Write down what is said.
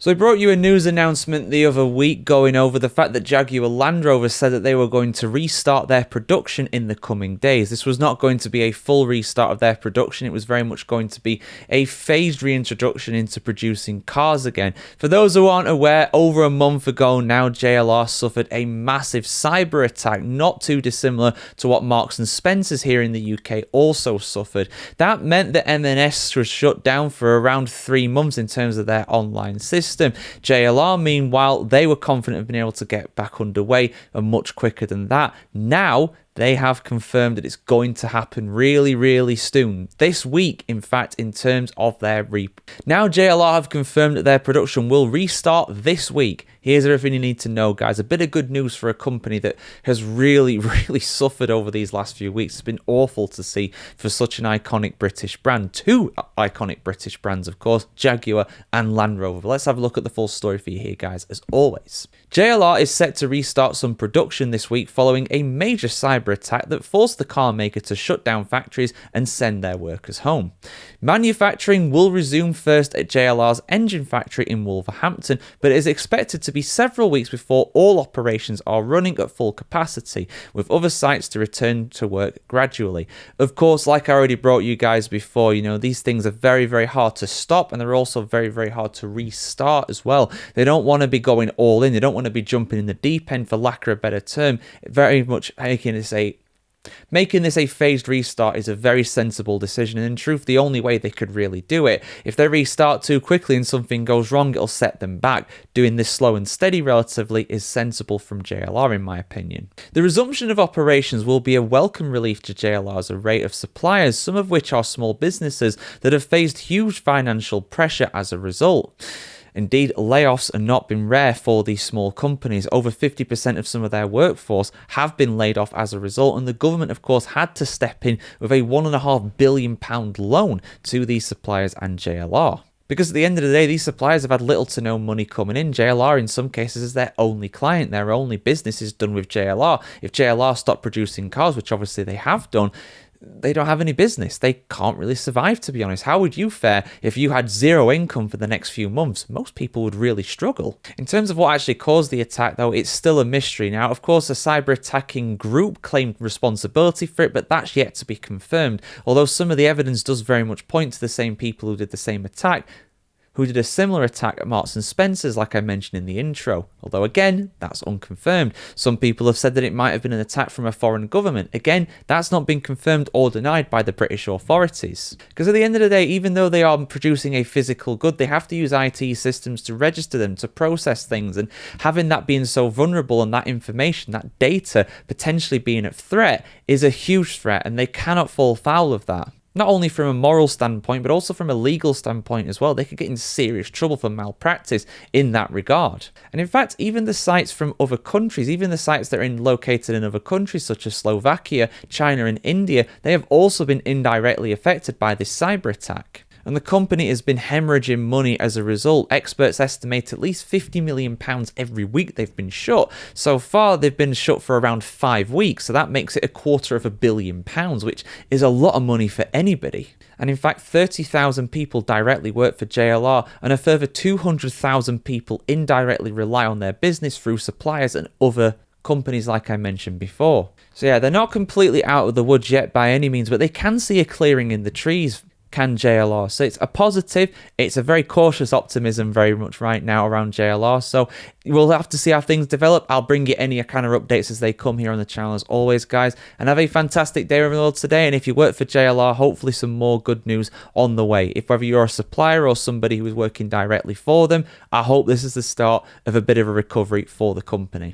So I brought you a news announcement the other week going over the fact that Jaguar Land Rover said that they were going to restart their production in the coming days. This was not going to be a full restart of their production. It was very much going to be a phased reintroduction into producing cars again. For those who aren't aware, over a month ago now, JLR suffered a massive cyber attack, not too dissimilar to what Marks and Spencer's here in the UK also suffered. That meant that M&S was shut down for around 3 months in terms of their online system. JLR, meanwhile, they were confident of being able to get back underway and much quicker than that. Now, they have confirmed that it's going to happen really, really soon. This week, in fact, in terms of their Now, JLR have confirmed that their production will restart this week. Here's everything you need to know, guys. A bit of good news for a company that has really, really suffered over these last few weeks. It's been awful to see for such an iconic British brand. Two iconic British brands, of course, Jaguar and Land Rover. But let's have a look at the full story for you here, guys, as always. JLR is set to restart some production this week following a major cyber attack that forced the car maker to shut down factories and send their workers home. Manufacturing will resume first at JLR's engine factory in Wolverhampton, but it is expected to be several weeks before all operations are running at full capacity, with other sites to return to work gradually. Of course, like I already brought you guys before, these things are very, very hard to stop, and they're also very, very hard to restart as well. They don't want to be going all in. They don't want to be jumping in the deep end, for lack of a better term. Very much making this a phased restart is a very sensible decision, and in truth, the only way they could really do it. If they restart too quickly and something goes wrong, it'll set them back. Doing this slow and steady relatively is sensible from JLR, in my opinion. The resumption of operations will be a welcome relief to JLR's array of suppliers, some of which are small businesses that have faced huge financial pressure as a result. Indeed, layoffs have not been rare for these small companies. Over 50% of some of their workforce have been laid off as a result, and the government, of course, had to step in with a £1.5 billion loan to these suppliers and JLR. Because at the end of the day, these suppliers have had little to no money coming in. JLR, in some cases, is their only client. Their only business is done with JLR. If JLR stopped producing cars, which obviously they have done, they don't have any business. They can't really survive, to be honest. How would you fare if you had zero income for the next few months? Most people would really struggle. In terms of what actually caused the attack, though, it's still a mystery. Now, of course, a cyber-attacking group claimed responsibility for it, but that's yet to be confirmed. Although some of the evidence does very much point to the same people who did the same attack, who did a similar attack at Marks and Spencer's, like I mentioned in the intro. Although, again, that's unconfirmed. Some people have said that it might have been an attack from a foreign government. Again, that's not been confirmed or denied by the British authorities. Because at the end of the day, even though they are producing a physical good, they have to use IT systems to register them, to process things, and having that being so vulnerable and that information, that data potentially being at threat is a huge threat, and they cannot fall foul of that. Not only from a moral standpoint, but also from a legal standpoint as well. They could get in serious trouble for malpractice in that regard. And in fact, even the sites from other countries, even the sites that are located in other countries such as Slovakia, China and India, they have also been indirectly affected by this cyber attack. And the company has been hemorrhaging money as a result. Experts estimate at least £50 million every week they've been shut. So far, they've been shut for around 5 weeks, so that makes it £250 million, which is a lot of money for anybody. And in fact, 30,000 people directly work for JLR, and a further 200,000 people indirectly rely on their business through suppliers and other companies like I mentioned before. So yeah, they're not completely out of the woods yet by any means, but they can see a clearing in the trees. Can JLR. So it's a positive, it's a very cautious optimism very much right now around JLR. So we'll have to see how things develop. I'll bring you any kind of updates as they come here on the channel as always, guys. And have a fantastic day in the world today. And if you work for JLR, hopefully some more good news on the way. If whether you're a supplier or somebody who is working directly for them, I hope this is the start of a bit of a recovery for the company.